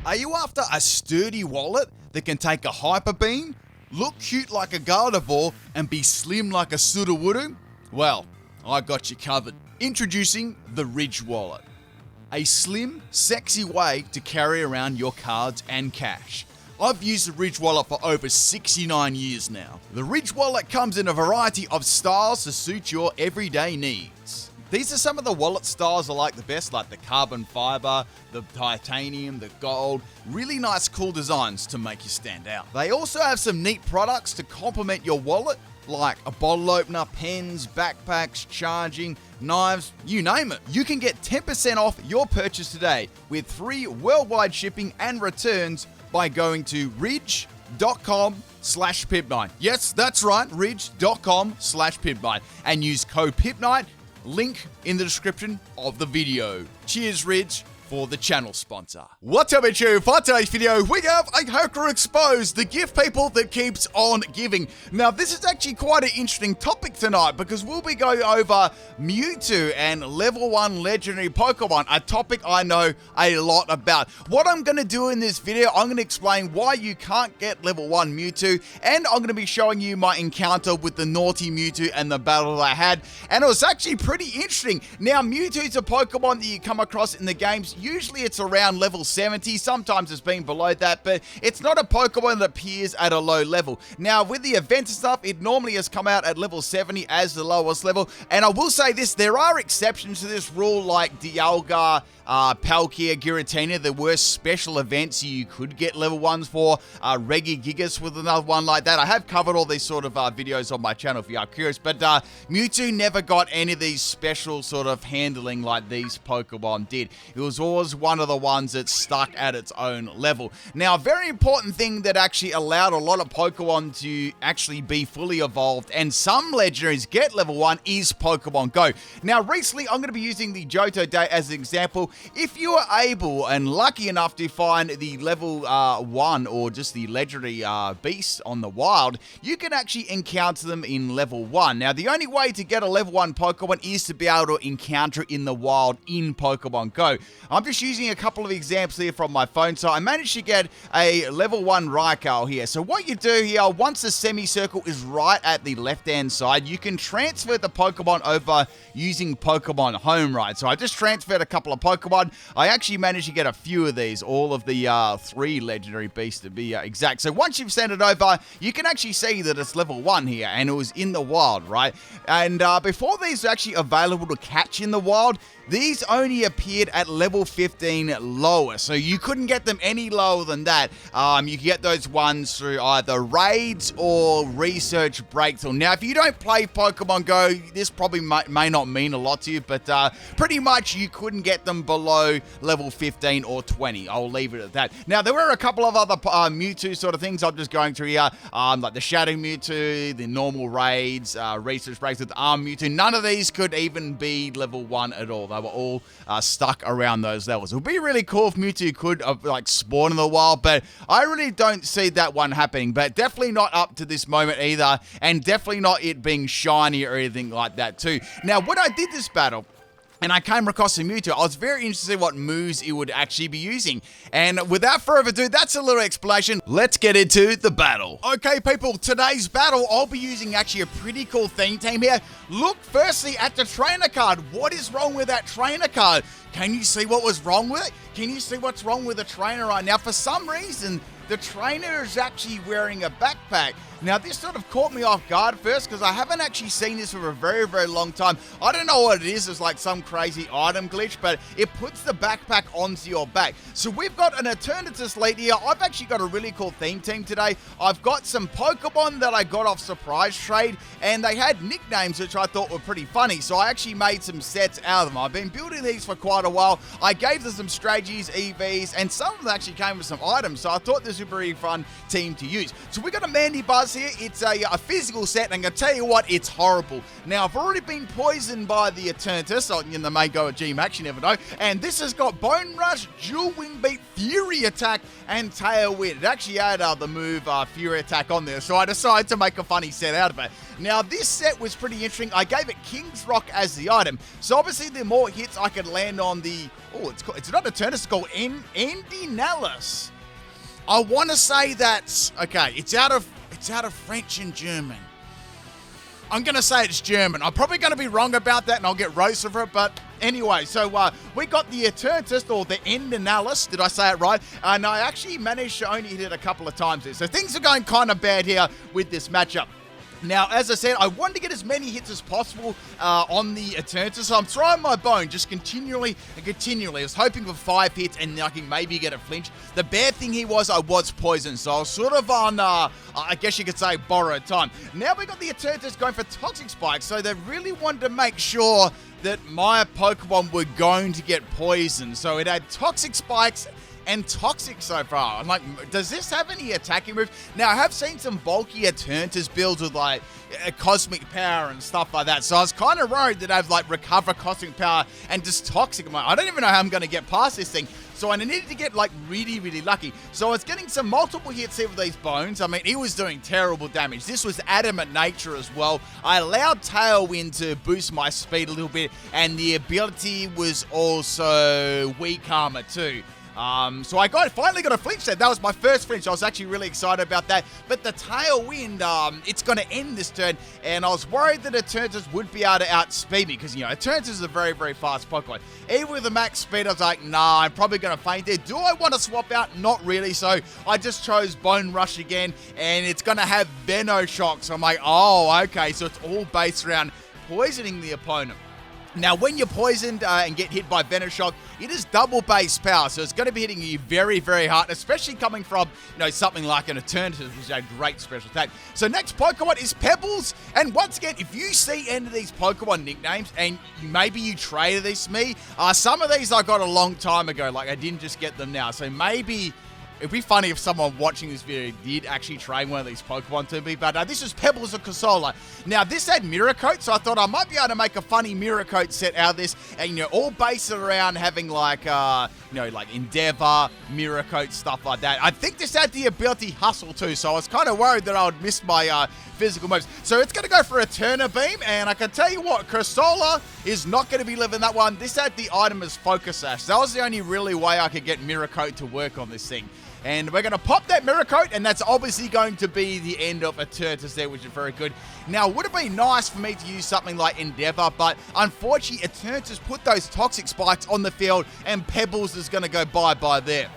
Are you after a sturdy wallet that can take a hyper beam, look cute like a Gardevoir, and be slim like a Sudowoodo? Well, I got you covered. Introducing the Ridge Wallet. A slim, sexy way to carry around your cards and cash. I've used the Ridge Wallet for over 69 years now. The Ridge Wallet comes in a variety of styles to suit your everyday needs. These are some of the wallet styles I like the best, like the carbon fiber, the titanium, the gold. Really nice, cool designs to make you stand out. They also have some neat products to complement your wallet, like a bottle opener, pens, backpacks, charging, knives, you name it. You can get 10% off your purchase today with free worldwide shipping and returns by going to ridge.com/PIMPNITE. Yes, that's right, ridge.com/PIMPNITE, and use code PIMPNITE, link in the description of the video. Cheers, Ridge, for the channel sponsor. What's up, it's you? For today's video, we have a hacker exposed, the gift people that keeps on giving. Now, this is actually quite an interesting topic tonight because we'll be going over Mewtwo and level 1 legendary Pokemon, a topic I know a lot about. What I'm going to do in this video, I'm going to explain why you can't get level 1 Mewtwo, and I'm going to be showing you my encounter with the naughty Mewtwo and the battle I had, and it was actually pretty interesting. Now, Mewtwo is a Pokemon that you come across in the games. Usually it's around level 70, sometimes it's been below that, but it's not a Pokemon that appears at a low level. Now, with the events and stuff, it normally has come out at level 70 as the lowest level, and I will say this, there are exceptions to this rule, like Dialga, Palkia, Giratina. There were special events you could get level 1s for. Regigigas with another one like that. I have covered all these sort of videos on my channel if you are curious, but Mewtwo never got any of these special sort of handling like these Pokemon did. It was always one of the ones that stuck at its own level. Now, a very important thing that actually allowed a lot of Pokemon to actually be fully evolved and some legendaries get level 1 is Pokemon Go. Now, recently, I'm going to be using the Johto Day as an example. If you are able and lucky enough to find the level 1 or just the legendary beast on the wild, you can actually encounter them in level 1. Now, the only way to get a level 1 Pokemon is to be able to encounter it in the wild in Pokemon Go. I'm just using a couple of examples here from my phone. So I managed to get a level 1 Raikou here. So what you do here, once the semicircle is right at the left-hand side, you can transfer the Pokemon over using Pokemon Home, right? So I just transferred a couple of Pokemon. I actually managed to get a few of these, all of the 3 legendary beasts to be exact. So once you've sent it over, you can actually see that it's level 1 here, and it was in the wild, right? And before these are actually available to catch in the wild, these only appeared at level 15 lower, so you couldn't get them any lower than that. You can get those ones through either raids or research breakthrough. Now, if you don't play Pokemon Go, this probably may not mean a lot to you, but pretty much you couldn't get them below level 15 or 20. I'll leave it at that. Now, there were a couple of other Mewtwo sort of things I'm just going through here, like the Shadow Mewtwo, the normal raids, research breaks with Arm Mewtwo. None of these could even be level 1 at all. They were all stuck around those levels. It would be really cool if Mewtwo could like spawn in the wild, but I really don't see that one happening. But definitely not up to this moment either, and definitely not it being shiny or anything like that too. Now, when I did this battle, and I came across a Mewtwo, I was very interested in what moves it would actually be using. And without further ado, that's a little explanation. Let's get into the battle. Okay, people, today's battle, I'll be using actually a pretty cool theme team here. Look firstly at the trainer card. What is wrong with that trainer card? Can you see what was wrong with it? Can you see what's wrong with the trainer right now? For some reason, the trainer is actually wearing a backpack. Now, this sort of caught me off guard first because I haven't actually seen this for a very, very long time. I don't know what it is. It's like some crazy item glitch, but it puts the backpack onto your back. So we've got an Eternatus lead here. I've actually got a really cool theme team today. I've got some Pokemon that I got off Surprise Trade, and they had nicknames which I thought were pretty funny. So I actually made some sets out of them. I've been building these for quite a while. I gave them some strategies, EVs, and some of them actually came with some items. So I thought this would be a really fun team to use. So we got a Mandy Buzz here. It's a physical set, and I'm going to tell you what, it's horrible. Now, I've already been poisoned by the Eternatus, so they may go at G-Max, you never know, and this has got Bone Rush, Dual Wing Beat, Fury Attack, and Tailwind. It actually had the move Fury Attack on there, so I decided to make a funny set out of it. Now, this set was pretty interesting. I gave it King's Rock as the item, so obviously the more hits I could land on the... Oh, it's not Eternatus, it's called Endinalis. I want to say that's... Okay, it's out of French and German. I'm going to say it's German. I'm probably going to be wrong about that, and I'll get roasted for it, but anyway, so we got the Eternatus, or the Endinalis, did I say it right? And I actually managed to only hit it a couple of times there. So things are going kind of bad here with this matchup. Now, as I said, I wanted to get as many hits as possible on the Eternatus, so I'm throwing my bone just continually and continually. I was hoping for 5 hits and I can maybe get a flinch. The bad thing here was I was poisoned, so I was sort of on, I guess you could say, borrowed time. Now we got the Eternatus going for Toxic Spikes, so they really wanted to make sure that my Pokemon were going to get poisoned. So it had Toxic Spikes and Toxic so far. I'm like, does this have any attacking moves? Now, I have seen some bulky Eternatus builds with, like, Cosmic Power and stuff like that. So I was kind of worried that I've, like, Recover Cosmic Power and just Toxic. I'm like, I don't even know how I'm going to get past this thing. So I needed to get, like, really, really lucky. So I was getting some multiple hits here with these bones. I mean, it was doing terrible damage. This was Adamant Nature as well. I allowed Tailwind to boost my speed a little bit, and the ability was also Weak Armor too. So I finally got a flinch set. That was my first flinch. I was actually really excited about that. But the Tailwind, it's going to end this turn. And I was worried that Eternatus would be able to outspeed me. Because, you know, Eternatus is a very, very fast Pokemon. Even with the max speed, I was like, nah, I'm probably going to faint there. Do I want to swap out? Not really. So I just chose Bone Rush again. And it's going to have Venoshock. So I'm like, oh, okay. So it's all based around poisoning the opponent. Now, when you're poisoned and get hit by Venoshock, it is double base power, so it's going to be hitting you very, very hard, especially coming from, you know, something like an Eternatus, which is a great special attack. So next Pokemon is Pebbles, and once again, if you see any of these Pokemon nicknames, and maybe you traded these to me, some of these I got a long time ago, like I didn't just get them now, so maybe... It'd be funny if someone watching this video did actually trade one of these Pokemon to me, but this is Pebbles of Consola. Now, this had Mirror Coat, so I thought I might be able to make a funny Mirror Coat set out of this, and, you know, all based around having, like, you know, like Endeavor, Mirror Coat, stuff like that. I think this had the ability Hustle, too, so I was kind of worried that I would miss my physical moves. So it's going to go for Eterna Beam, and I can tell you what, Consola is not going to be living that one. This had the item as Focus Sash. That was the only really way I could get Mirror Coat to work on this thing. And we're going to pop that Mirror Coat, and that's obviously going to be the end of Eternatus there, which is very good. Now, it would have been nice for me to use something like Endeavor, but unfortunately, Eternatus put those Toxic Spikes on the field, and Pebbles is going to go bye-bye there.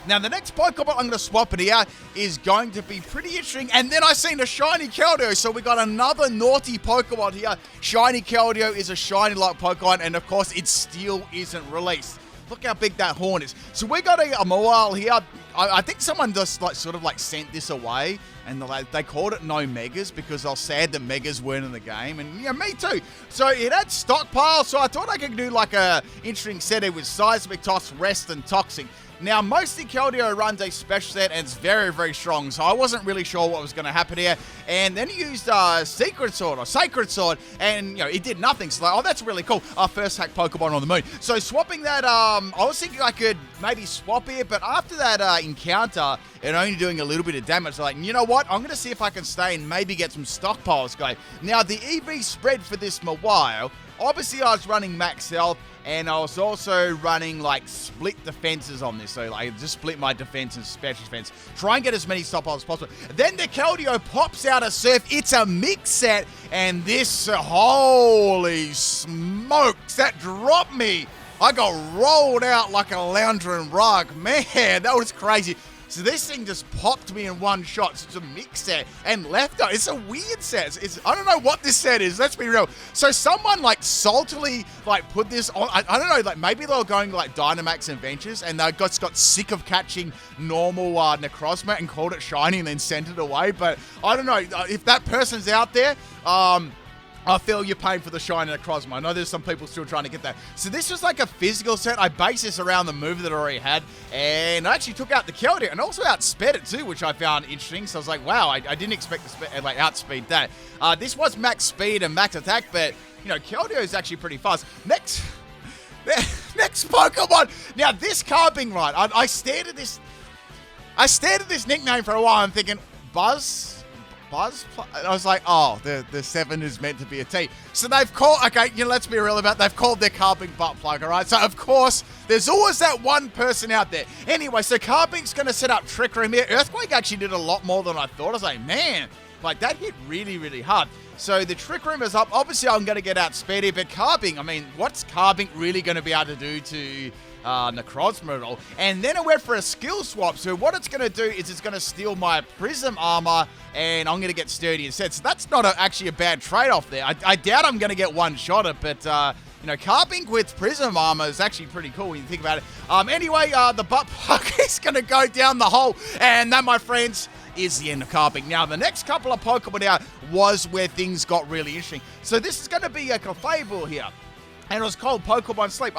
Now, the next Pokemon I'm going to swap it here is going to be pretty interesting. And then I seen a Shiny Keldeo, so we got another naughty Pokemon here. Shiny Keldeo is a shiny-like Pokemon, and of course, it still isn't released. Look how big that horn is. So we got a Mawile here. I think someone just sort of sent this away, and they called it no Megas because they were sad that Megas weren't in the game, and yeah, me too. So it had Stockpile, so I thought I could do like a interesting set here with Seismic Toss, Rest, and Toxic. Now, mostly Keldeo runs a special set, and it's very, very strong, so I wasn't really sure what was going to happen here. And then he used Sacred Sword, and, you know, it did nothing. So, like, oh, that's really cool. Our first hack Pokemon on the moon. So, swapping that, I was thinking I could maybe swap here, but after that encounter, and only doing a little bit of damage, like, you know what? I'm going to see if I can stay and maybe get some stockpiles going. Now, the EV spread for this Mawile, obviously I was running max health, and I was also running, like, split defenses on this. So, like, just split my defense and special defense. Try and get as many stockpiles as possible. Then the Keldeo pops out a Surf. It's a mix set. And this, holy smokes, that dropped me. I got rolled out like a lounging rug. Man, that was crazy. So this thing just popped me in one shot. So it's a mix set and left out. It's a weird set. I don't know what this set is. Let's be real. So someone like saltily like put this on. I don't know. Like maybe they were going like Dynamax Adventures and they got sick of catching normal Necrozma and called it shiny and then sent it away. But I don't know if that person's out there. I feel your pain for the shiny Necrozma. I know there's some people still trying to get that. So this was like a physical set. I based this around the move that I already had. And I actually took out the Keldeo and also outsped it too, which I found interesting. So I was like, wow, I didn't expect to outspeed that. This was max speed and max attack, but, you know, Keldeo is actually pretty fast. Next Pokemon. Now, this card being right, I stared at this. I stared at this nickname for a while. I'm thinking, Buzz? I was like, oh, the 7 is meant to be a T. So they've called, okay, let's be real about it. They've called their Carbink butt plug, all right? So, of course, there's always that one person out there. Anyway, so Carbink's going to set up Trick Room here. Earthquake actually did a lot more than I thought. I was like, man, like that hit really, really hard. So the Trick Room is up. Obviously, I'm going to get outspeeded, but Carbink, I mean, what's Carbink really going to be able to do to Necrozma at all? And then I went for a skill swap. So what it's going to do is it's going to steal my Prism armor, and I'm going to get sturdy instead. So that's not actually a bad trade-off there. I doubt I'm going to get one-shotted, but Carbink with Prism armor is actually pretty cool when you think about it. Anyway, the butt plug is going to go down the hole, and that, my friends, is the end of Carbink. Now, the next couple of Pokemon out was where things got really interesting. So this is going to be a Clefable here, and it was called Pokemon Sleep.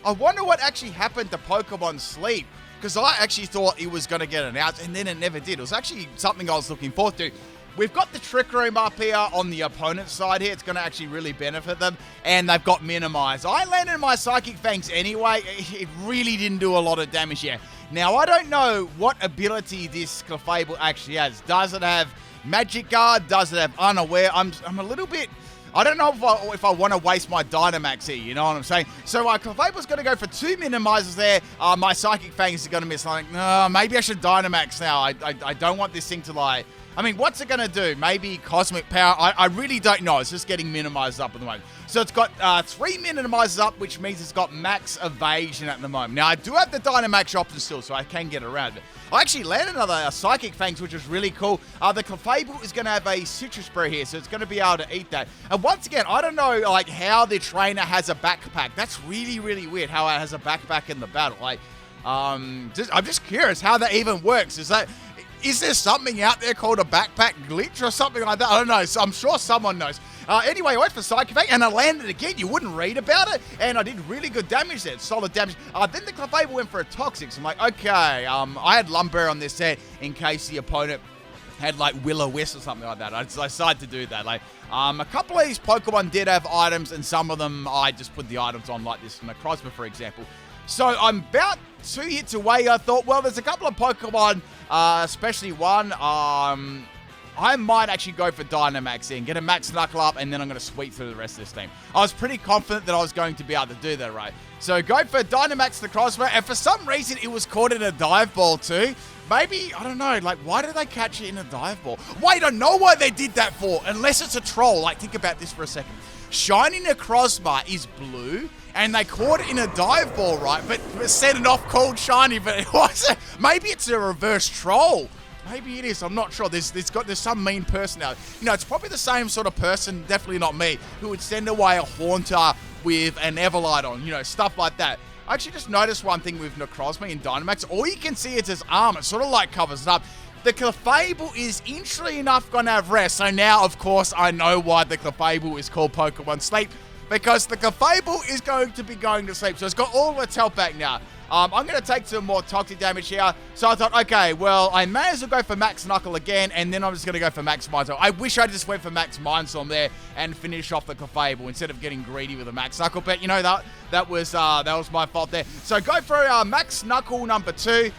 I wonder what actually happened to Pokemon Sleep, because I actually thought it was going to get announced, and then it never did. It was actually something I was looking forward to. We've got the Trick Room up here on the opponent's side here. It's going to actually really benefit them, and they've got Minimize. I landed my Psychic Fangs anyway. It really didn't do a lot of damage here. Now, I don't know what ability this Clefable actually has. Does it have Magic Guard? Does it have Unaware? I'm a little bit... I don't know if I want to waste my Dynamax here, you know what I'm saying? So Clefable's going to go for 2 Minimizers there. My Psychic Fangs is going to miss. I'm like, no, maybe I should Dynamax now. I don't want this thing to like... I mean, what's it going to do? Maybe Cosmic Power? I really don't know. It's just getting minimized up at the moment. So it's got 3 minimizers up, which means it's got max evasion at the moment. Now, I do have the Dynamax option still, so I can get around it. I actually landed another Psychic Fangs, which is really cool. The Clefable is going to have a Citrus Berry here, so it's going to be able to eat that. And once again, I don't know like how the trainer has a backpack. That's really, really weird how it has a backpack in the battle. Like, I'm just curious how that even works. Is there something out there called a backpack glitch or something like that? I don't know. So I'm sure someone knows. Anyway, I went for Psychic Fang, and I landed again. You wouldn't read about it, and I did really good damage there. Solid damage. Then the Clefable went for a Toxic. So I'm like, okay. I had Lumber on this set in case the opponent had like Will-O-Wisp or something like that. I decided to do that. Like, a couple of these Pokemon did have items, and some of them I just put the items on, like this Necrozma, for example. So I'm about 2 hits away. I thought, well, there's a couple of Pokemon, especially one. I might actually go for Dynamax and get a Max Knuckle up, and then I'm going to sweep through the rest of this team. I was pretty confident that I was going to be able to do that, right? So go for Dynamax Necrozma, and for some reason it was caught in a Dive Ball too. Maybe, I don't know, like, why did they catch it in a Dive Ball? Wait, I know why they did that for, unless it's a troll. Like, think about this for a second. Shiny Necrozma is blue, and they caught it in a Dive Ball, right? But set it off called Shiny, but it wasn't. Maybe it's a reverse troll. Maybe it is. I'm not sure. There's some mean person out. It's probably the same sort of person, definitely not me, who would send away a Haunter with an Everlight on, stuff like that. I actually just noticed one thing with Necrozma in Dynamax. All you can see is his arm. It sort of like covers it up. The Clefable is interestingly enough going to have rest. So now, of course, I know why the Clefable is called Pokemon Sleep. Because the Clefable is going to be going to sleep. So it's got all of its health back now. I'm going to take some more toxic damage here. So I thought, okay, well, I may as well go for Max Knuckle again, and then I'm just going to go for Max Mind Storm. I wish I just went for Max Mind Storm there and finish off the Clefable instead of getting greedy with a Max Knuckle. But, that was my fault there. So go for Max Knuckle number 2.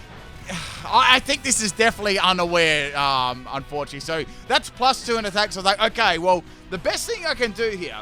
I think this is definitely unaware, unfortunately. So that's +2 in attack. So I was like, okay, well, the best thing I can do here,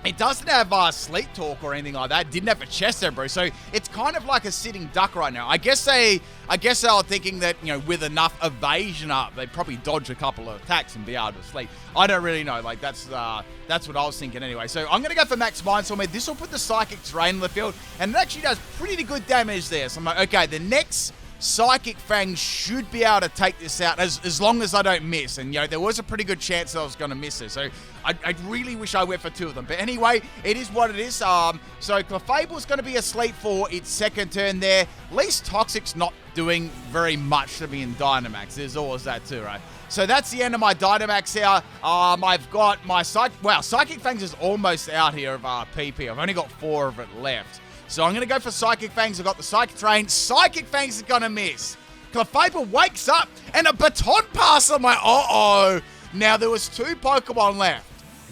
it doesn't have Sleep Talk or anything like that. Didn't have a chest there, bro. So it's kind of like a sitting duck right now. I guess they were thinking that, with enough evasion up, they'd probably dodge a couple of attacks and be able to sleep. I don't really know. Like, that's what I was thinking anyway. So I'm going to go for Max Mind Storm. This will put the Psychic Terrain in the field, and it actually does pretty good damage there. So I'm like, okay, the next Psychic Fang should be able to take this out as long as I don't miss. And, there was a pretty good chance that I was going to miss it. So I really wish I went for 2 of them. But anyway, it is what it is. So Clefable's going to be asleep for its second turn there. At least Toxic's not doing very much to me in Dynamax. There's always that too, right? So that's the end of my Dynamax here. I've got my Psychic Fangs is almost out here of PP. I've only got 4 of it left. So I'm going to go for Psychic Fangs. I've got the Psychic Terrain. Psychic Fangs is going to miss. Clefable wakes up and a Baton Pass. I'm like, uh-oh. Now, there was 2 Pokemon left.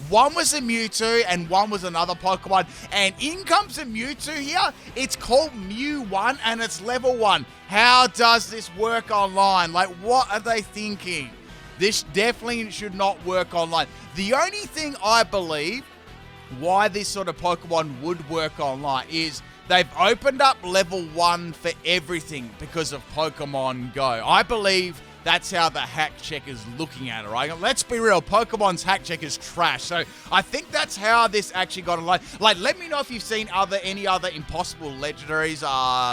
One was a Mewtwo and one was another Pokemon. And in comes a Mewtwo here. It's called Mew1 and it's level 1. How does this work online? Like, what are they thinking? This definitely should not work online. The only thing I believe why this sort of Pokemon would work online is they've opened up level 1 for everything because of Pokemon Go. I believe that's how the hack check is looking at it, right? Let's be real, Pokemon's hack check is trash. So I think that's how this actually got online. Like, let me know if you've seen any other impossible legendaries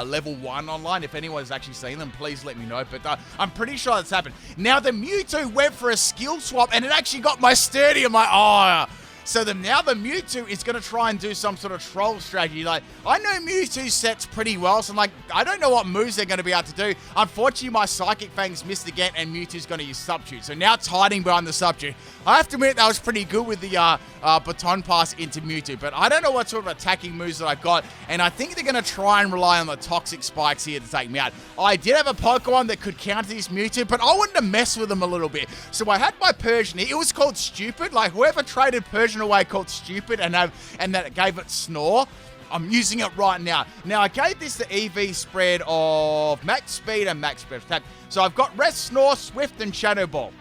level 1 online. If anyone's actually seen them, please let me know. But I'm pretty sure that's happened. Now, the Mewtwo went for a skill swap, and it actually got my sturdy. I'm like, oh. So now the Mewtwo is going to try and do some sort of troll strategy. Like, I know Mewtwo sets pretty well, so I'm like, I don't know what moves they're going to be able to do. Unfortunately, my Psychic Fangs missed again, and Mewtwo's going to use Substitute. So now it's hiding behind the Substitute. I have to admit, that was pretty good with the Baton Pass into Mewtwo, but I don't know what sort of attacking moves that I got, and I think they're going to try and rely on the Toxic Spikes here to take me out. I did have a Pokemon that could counter this Mewtwo, but I wanted to mess with them a little bit. So I had my Persian here. It was called Stupid. Like, whoever traded Persian away called Stupid and that it gave it Snore. I'm using it right now. Now, I gave this the EV spread of max speed and max spread attack. So I've got Rest, Snore, Swift, and Shadow Ball.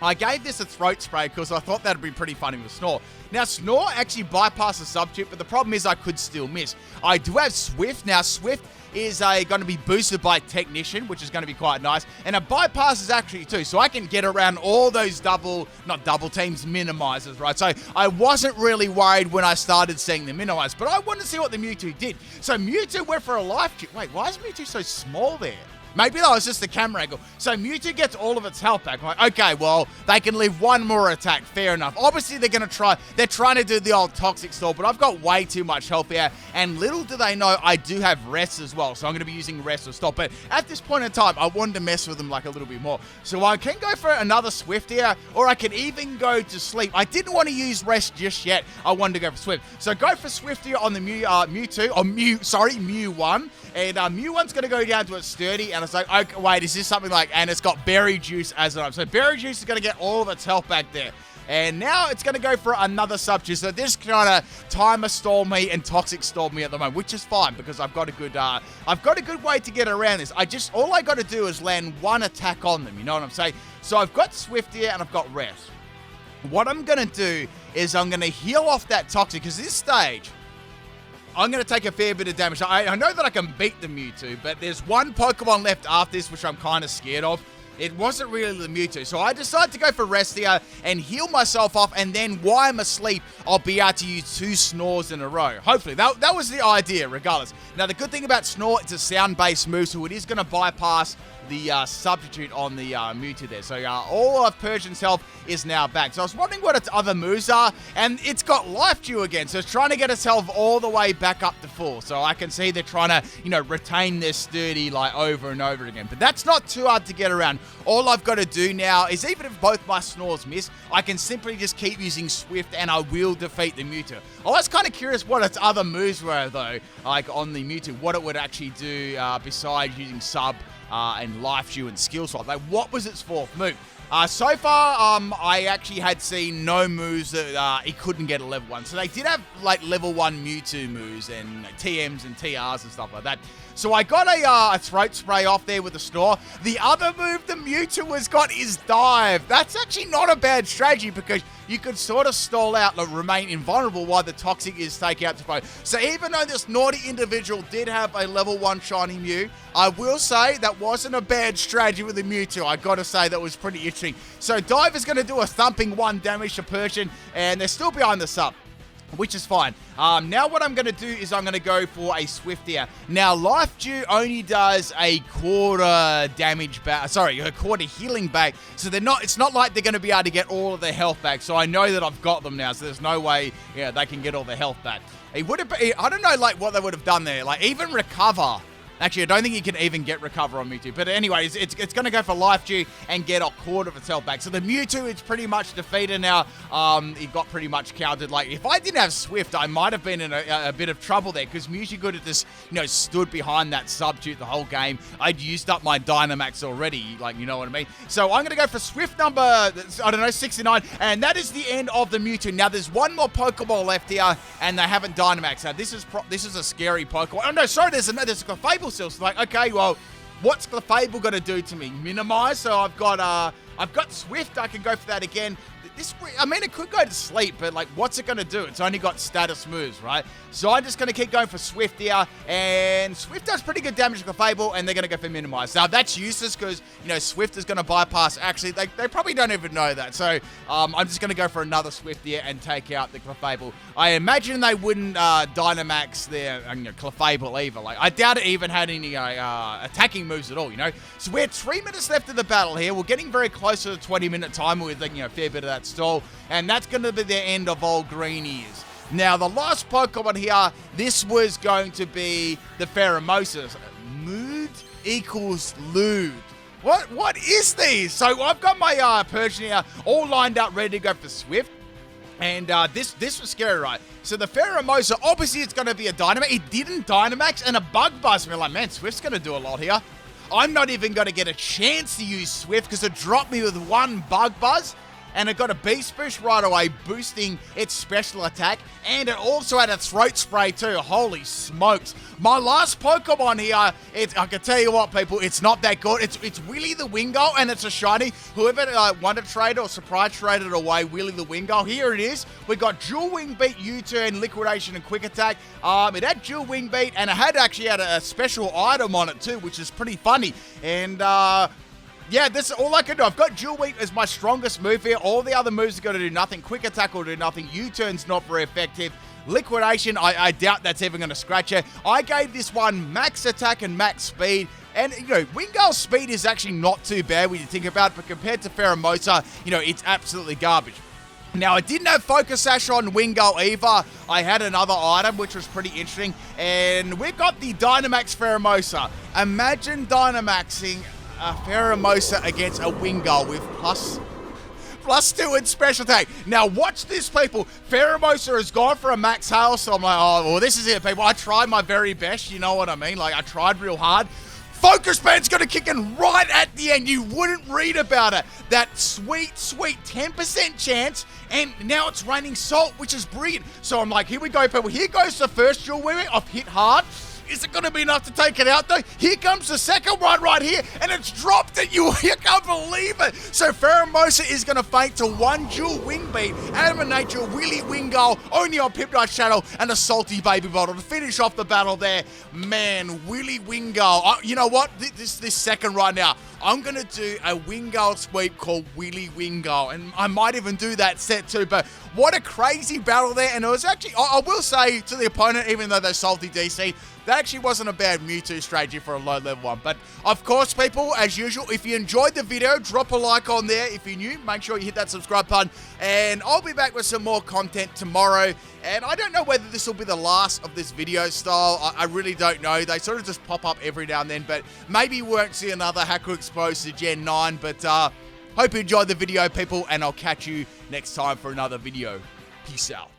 I gave this a throat spray because I thought that'd be pretty funny with Snore. Now, Snore actually bypasses Substitute, but the problem is I could still miss. I do have Swift. Now, Swift is going to be boosted by Technician, which is going to be quite nice. And it bypasses actually too, so I can get around all those not double teams, minimizers, right? So I wasn't really worried when I started seeing the minimize, but I wanted to see what the Mewtwo did. So Mewtwo went for a life chip. Wait, why is Mewtwo so small there? Maybe that was just the camera angle. So Mewtwo gets all of its health back. I'm like, okay, well, they can leave one more attack. Fair enough. Obviously, they're trying to do the old Toxic Stall, but I've got way too much health here. And little do they know, I do have Rest as well. So I'm going to be using Rest to stop. But at this point in time, I wanted to mess with them like a little bit more. So I can go for another Swift here, or I can even go to sleep. I didn't want to use Rest just yet. I wanted to go for Swift. So go for Swift here on the Mewtwo, or Mew1. And Mew1's going to go down to its Sturdy, and it's like, okay, wait, is this something like, and it's got Berry Juice as an item. So Berry Juice is going to get all of its health back there. And now it's going to go for another Substitute. So this trying to Timer Stall me and Toxic Stall me at the moment, which is fine because I've got a good way to get around this. All I got to do is land one attack on them, you know what I'm saying? So I've got Swift here and I've got Rest. What I'm going to do is I'm going to heal off that Toxic, because this stage, I'm going to take a fair bit of damage. I know that I can beat the Mewtwo, but there's one Pokemon left after this, which I'm kind of scared of. It wasn't really the Mewtwo. So I decided to go for Rest here and heal myself off, and then while I'm asleep, I'll be able to use 2 Snores in a row. Hopefully. That was the idea, regardless. Now, the good thing about Snore, it's a sound-based move, so it is going to bypass the Substitute on the Mewtwo there. So all of Persian's health is now back. So I was wondering what its other moves are, and it's got Life Dew again. So it's trying to get its health all the way back up to full. So I can see they're trying to, retain their Sturdy like over and over again. But that's not too hard to get around. All I've got to do now is, even if both my Snores miss, I can simply just keep using Swift and I will defeat the Mewtwo. I was kind of curious what its other moves were though, like on the Mewtwo, what it would actually do besides using Sub and Life Dew and Skill Swap. Like, what was its 4th move? So far, I actually had seen no moves that it couldn't get a level 1. So they did have like level 1 Mewtwo moves and TMs and TRs and stuff like that. So I got a throat spray off there with the Snore. The other move the Mewtwo has got is Dive. That's actually not a bad strategy because you could sort of stall out and remain invulnerable while the Toxic is taken out to play. So even though this naughty individual did have a level 1 shiny Mew, I will say that wasn't a bad strategy with the Mewtwo. I got to say that was pretty interesting. So Dive is going to do a thumping 1 damage to Persian, and they're still behind the sub, which is fine. Now what I'm going to do is I'm going to go for a Swift here. Now, Life Dew only does a quarter damage back, a quarter healing back, so it's not like they're going to be able to get all of their health back, so I know that I've got them now, so there's no way they can get all their health back. It would have been, I don't know like what they would have done there, like even Recover Actually, I don't think you can even get recover on Mewtwo. But anyways, it's going to go for Life Dew and get a quarter of its health back. So the Mewtwo, it's pretty much defeated now. It got pretty much countered. Like, if I didn't have Swift, I might have been in a bit of trouble there, because Mewtwo could have just, stood behind that substitute the whole game. I'd used up my Dynamax already, like, you know what I mean? So I'm going to go for Swift number, I don't know, 69. And that is the end of the Mewtwo. Now, there's one more Pokeball left here, and they haven't Dynamaxed. Now, this is a scary Pokemon. Oh, no, sorry, there's a Clefable still. So like, okay, well, what's Clefable going to do to me? Minimize. So I've got Swift. I can go for that again. It could go to sleep, but like, what's it going to do? It's only got status moves, right? So I'm just going to keep going for Swift here, and Swift does pretty good damage to Clefable, and they're going to go for Minimize. Now, that's useless because, Swift is going to bypass. Actually, they probably don't even know that. So I'm just going to go for another Swift here and take out the Clefable. I imagine they wouldn't Dynamax their Clefable either. Like, I doubt it even had any attacking moves at all, So we're 3 minutes left of the battle here. We're getting very close to the 20-minute timer with, a fair bit of that stall, and that's going to be the end of all green ears. Now, the last Pokemon here, this was going to be the Pheromosa. Mood equals lewd. What is these? So I've got my Persian here all lined up, ready to go for Swift. And this was scary, right? So the Pheromosa, obviously it's going to be a Dynamax. It didn't Dynamax, and a Bug Buzz. We're like, man, Swift's going to do a lot here. I'm not even going to get a chance to use Swift because it dropped me with one Bug Buzz. And it got a Beast Boost right away, boosting its special attack. And it also had a Throat Spray too. Holy smokes. My last Pokemon here, I can tell you what, people, it's not that good. It's Willy the Wingull, and it's a shiny. Whoever Wonder Trade or Surprise traded away Willy the Wingull, here it is. We got Dual Wing Beat, U-Turn, Liquidation, and Quick Attack. It had Dual Wing Beat, and it actually had a special item on it too, which is pretty funny. And yeah, this is all I can do. I've got Dual Wing as my strongest move here. All the other moves are going to do nothing. Quick Attack will do nothing. U-Turn's not very effective. Liquidation, I doubt that's even going to scratch it. I gave this one max attack and max speed. And, Wingull's speed is actually not too bad when you think about it. But compared to Pheromosa, it's absolutely garbage. Now, I didn't have Focus Sash on Wingull either. I had another item, which was pretty interesting. And we got the Dynamax Pheromosa. Imagine Dynamaxing a Pheromosa against a Wingull with +2 in special attack. Now watch this, people. Pheromosa has gone for a max hail, so I'm like, oh, well, this is it, people. I tried my very best, you know what I mean? Like, I tried real hard. Focus Band's going to kick in right at the end. You wouldn't read about it. That sweet 10% chance, and now it's raining salt, which is brilliant. So I'm like, here we go, people. Here goes the first Dual Wing. I've hit hard. Is it going to be enough to take it out, though? Here comes the second one right here, and it's dropped it. You can't believe it. So Pheromosa is going to faint to one Dual Wing Beat, Animal Nature, Willy Wingull, only on PIMPNITE channel, and a Salty Baby Bottle to finish off the battle there. Man, Willy Wingull. You know what? This second right now, I'm going to do a Wingull sweep called Willy Wingull, and I might even do that set too, but what a crazy battle there. And it was actually, I will say to the opponent, even though they're salty DC, that actually wasn't a bad Mewtwo strategy for a low-level one. But, of course, people, as usual, if you enjoyed the video, drop a like on there. If you're new, make sure you hit that subscribe button. And I'll be back with some more content tomorrow. And I don't know whether this will be the last of this video style. I really don't know. They sort of just pop up every now and then. But maybe we won't see another Haku Exposed to Gen 9. But hope you enjoyed the video, people. And I'll catch you next time for another video. Peace out.